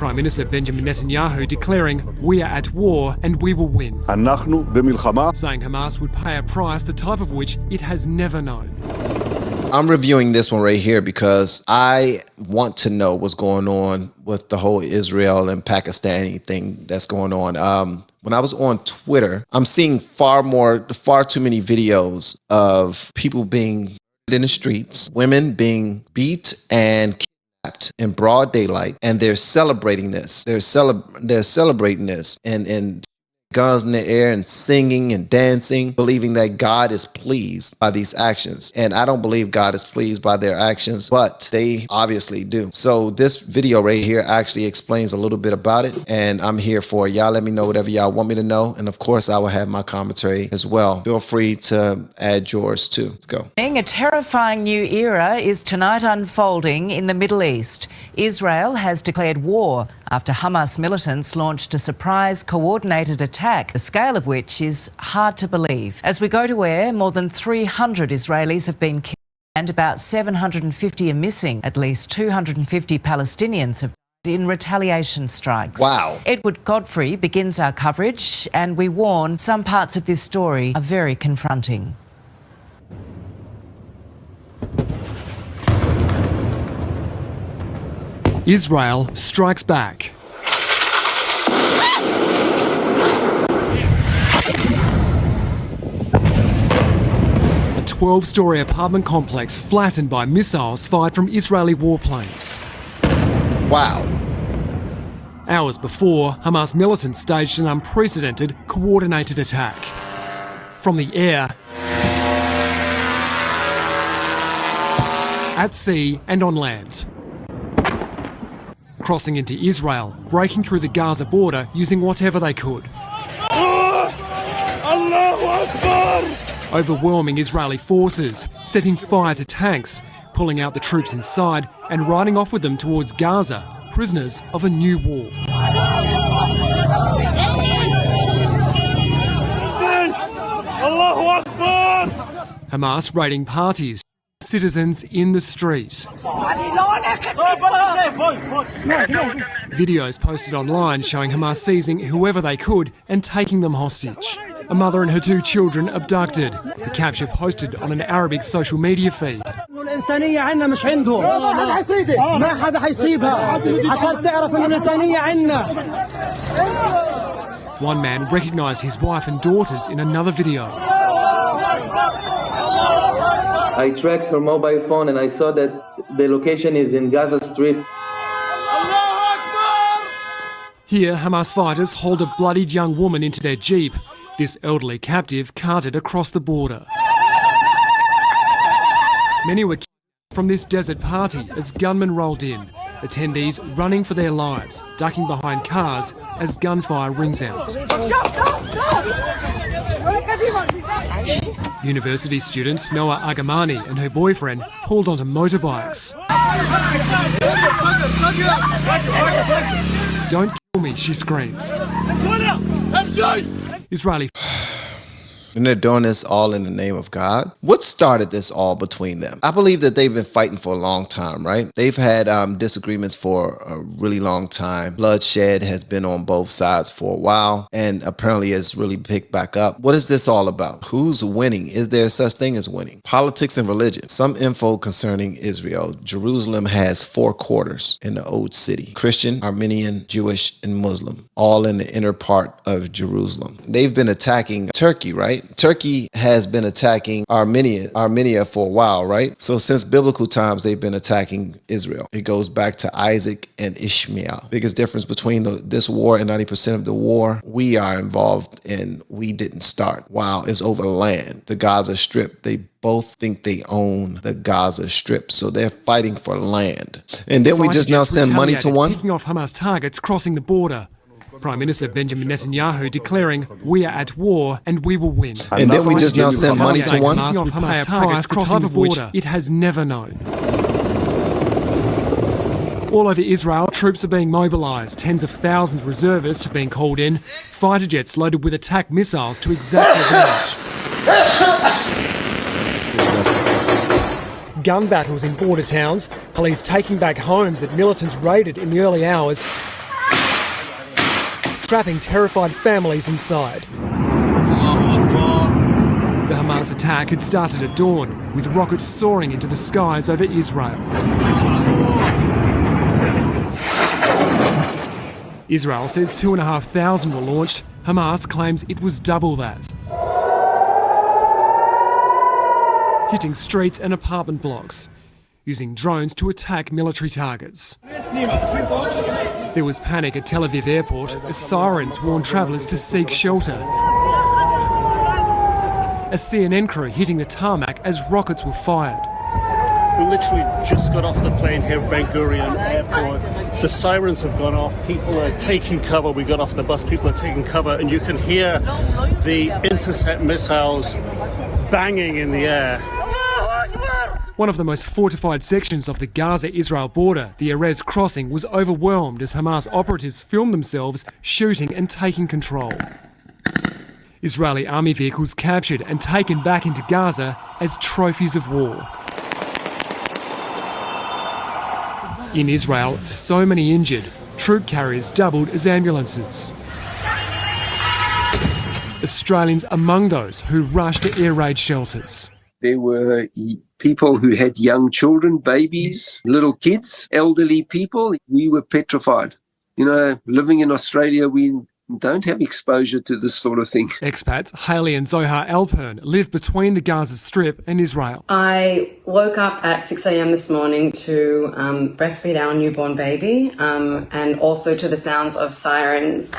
Prime Minister Benjamin Netanyahu declaring, "We are at war and we will win," אנחנו במלחמה. saying Hamas would pay a price the type of which it has never known. I'm reviewing this one right here because I want to know what's going on with the whole Israel and Pakistani thing that's going on. When I was on Twitter, I'm seeing far too many videos of people being in the streets, women being beat and kidnapped in broad daylight, and they're celebrating this. They're celebrating this and guns in the air and singing and dancing, believing that God is pleased by these actions. And I don't believe God is pleased by their actions, but they obviously do. So this video right here actually explains a little bit about it, and I'm here for it. Y'all let me know whatever y'all want me to know. And of course, I will have my commentary as well. Feel free to add yours too. Let's go. A terrifying new era is tonight unfolding in the Middle East. Israel has declared war after Hamas militants launched a surprise coordinated attack, the scale of which is hard to believe. As we go to air, more than 300 Israelis have been killed and about 750 are missing. At least 250 Palestinians have died in retaliation strikes. Wow. Edward Godfrey begins our coverage, and we warn some parts of this story are very confronting. Israel strikes back. A 12-story apartment complex flattened by missiles fired from Israeli warplanes. Wow. Hours before, Hamas militants staged an unprecedented coordinated attack. From the air, at sea and on land. Crossing into Israel, breaking through the Gaza border using whatever they could. Overwhelming Israeli forces, setting fire to tanks, pulling out the troops inside and riding off with them towards Gaza, prisoners of a new war. Hamas raiding parties, citizens in the street. Videos posted online showing Hamas seizing whoever they could and taking them hostage. A mother and her 2 children abducted. The capture posted on an Arabic social media feed. One man recognised his wife and daughters in another video. I tracked her mobile phone and I saw that the location is in Gaza Strip. Here, Hamas fighters hauled a bloodied young woman into their jeep. This elderly captive carted across the border. Many were killed from this desert party as gunmen rolled in, attendees running for their lives, ducking behind cars as gunfire rings out. University student Noah Agamani and her boyfriend pulled onto motorbikes. "Don't kill me," she screams. Israeli. And they're doing this all in the name of God. What started this all between them? I believe that they've been fighting for a long time, right? They've had disagreements for a really long time. Bloodshed has been on both sides for a while, and apparently it's really picked back up. What is this all about? Who's winning? Is there such thing as winning? Politics and religion. Some info concerning Israel. Jerusalem has 4 quarters in the old city. Christian, Armenian, Jewish, and Muslim. All in the inner part of Jerusalem. They've been attacking Turkey, right? Turkey has been attacking Armenia for a while, right? So since biblical times, they've been attacking Israel. It goes back to Isaac and Ishmael. Biggest difference between this war and 90% of the war we are involved in, we didn't start. Wow, it's over land. The Gaza Strip, they both think they own the Gaza Strip, so they're fighting for land. And then we just now send money to one? Picking off Hamas targets crossing the border. Prime Minister Benjamin Netanyahu declaring, "We are at war and we will win." And then we just now send money to one? Hamas would pay a price crossing the border it has never known. All over Israel, troops are being mobilised. Tens of thousands of reservists have been called in. Fighter jets loaded with attack missiles to exact revenge. Gun battles in border towns, police taking back homes that militants raided in the early hours, trapping terrified families inside. The Hamas attack had started at dawn, with rockets soaring into the skies over Israel. Israel says 2,500 were launched. Hamas claims it was double that. Hitting streets and apartment blocks, using drones to attack military targets. There was panic at Tel Aviv airport as sirens warned travellers to seek shelter. A CNN crew hitting the tarmac as rockets were fired. We literally just got off the plane here at Ben Gurion Airport. The sirens have gone off. People are taking cover. We got off the bus. People are taking cover. And you can hear the intercept missiles banging in the air. One of the most fortified sections of the Gaza-Israel border, the Erez crossing, was overwhelmed as Hamas operatives filmed themselves shooting and taking control. Israeli army vehicles captured and taken back into Gaza as trophies of war. In Israel, so many injured, troop carriers doubled as ambulances. Australians among those who rushed to air raid shelters. There were people who had young children, babies, little kids, elderly people. We were petrified. You know, living in Australia, we don't have exposure to this sort of thing. Expats Hayley and Zohar Alpern live between the Gaza Strip and Israel. I woke up at 6 a.m. this morning to breastfeed our newborn baby and also to the sounds of sirens.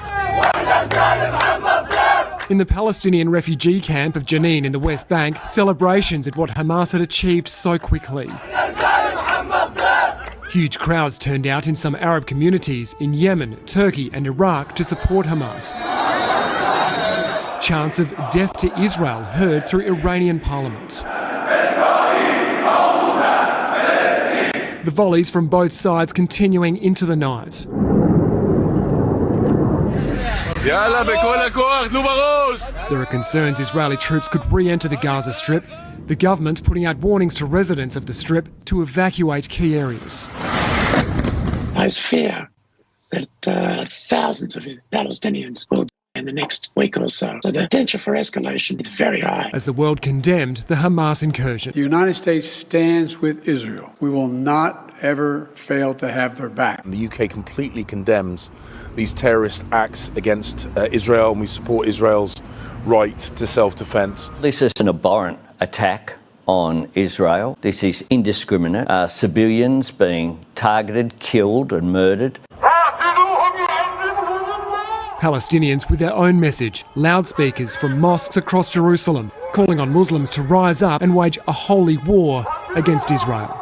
In the Palestinian refugee camp of Jenin in the West Bank, celebrations at what Hamas had achieved so quickly. Huge crowds turned out in some Arab communities in Yemen, Turkey and Iraq to support Hamas. Chants of death to Israel heard through Iranian parliament. The volleys from both sides continuing into the night. There are concerns Israeli troops could re-enter the Gaza Strip. The government putting out warnings to residents of the Strip to evacuate key areas. I fear that thousands of Palestinians will die in the next week or so. So the potential for escalation is very high. As the world condemned the Hamas incursion. The United States stands with Israel. We will not ever fail to have their back. The UK completely condemns these terrorist acts against Israel, and we support Israel's right to self-defense. This is an abhorrent attack on Israel. This is indiscriminate. Civilians being targeted, killed and murdered. Palestinians with their own message, loudspeakers from mosques across Jerusalem, calling on Muslims to rise up and wage a holy war against Israel.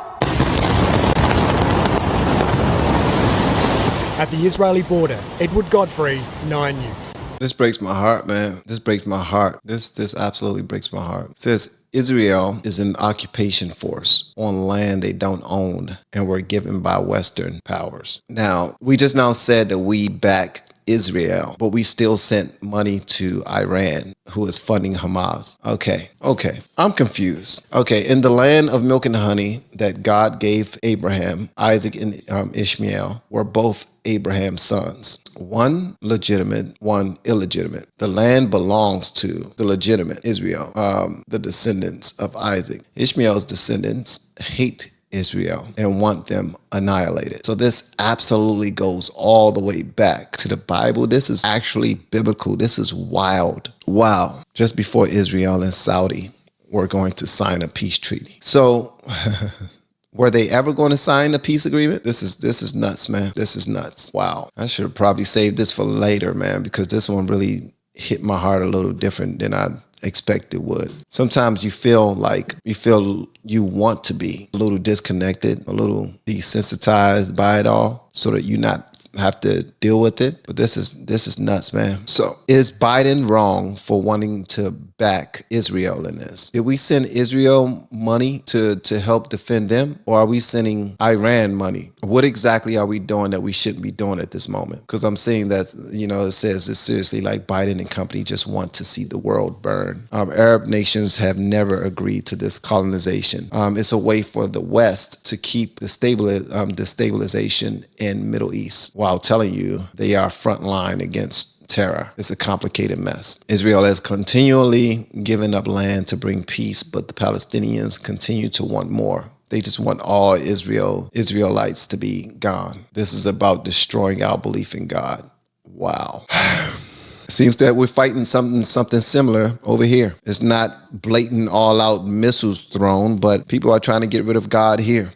At the Israeli border, Edward Godfrey, 9 News. This breaks my heart, man. This breaks my heart. This absolutely breaks my heart. It says Israel is an occupation force on land they don't own and were given by Western powers. Now, we just now said that we back Israel, but we still sent money to Iran, who is funding Hamas. Okay. I'm confused. Okay, in the land of milk and honey that God gave Abraham, Isaac and Ishmael were both Abraham's sons. One legitimate, one illegitimate. The land belongs to the legitimate Israel, the descendants of Isaac. Ishmael's descendants hate Israel and want them annihilated. So this absolutely goes all the way back to the Bible. This is actually biblical. This is wild. Wow. Just before Israel and Saudi were going to sign a peace treaty. So were they ever going to sign a peace agreement? This is nuts, man. This is nuts. Wow. I should have probably saved this for later, man, because this one really hit my heart a little different than I expect it would. Sometimes you feel you want to be a little disconnected, a little desensitized by it all, so that you not have to deal with it. But this is nuts, man. So is Biden wrong for wanting to back Israel in this? Did we send Israel money to help defend them, or are we sending Iran money? What exactly are we doing that we shouldn't be doing at this moment? Because I'm seeing that, it says it's seriously like Biden and company just want to see the world burn. Arab nations have never agreed to this colonization. It's a way for the West to keep the stabilization in Middle East, while telling you they are frontline against terror. It's a complicated mess. Israel has continually given up land to bring peace, but the Palestinians continue to want more. They just want all Israelites to be gone. This is about destroying our belief in God. Wow. Seems that we're fighting something similar over here. It's not blatant all-out missiles thrown, but people are trying to get rid of God here.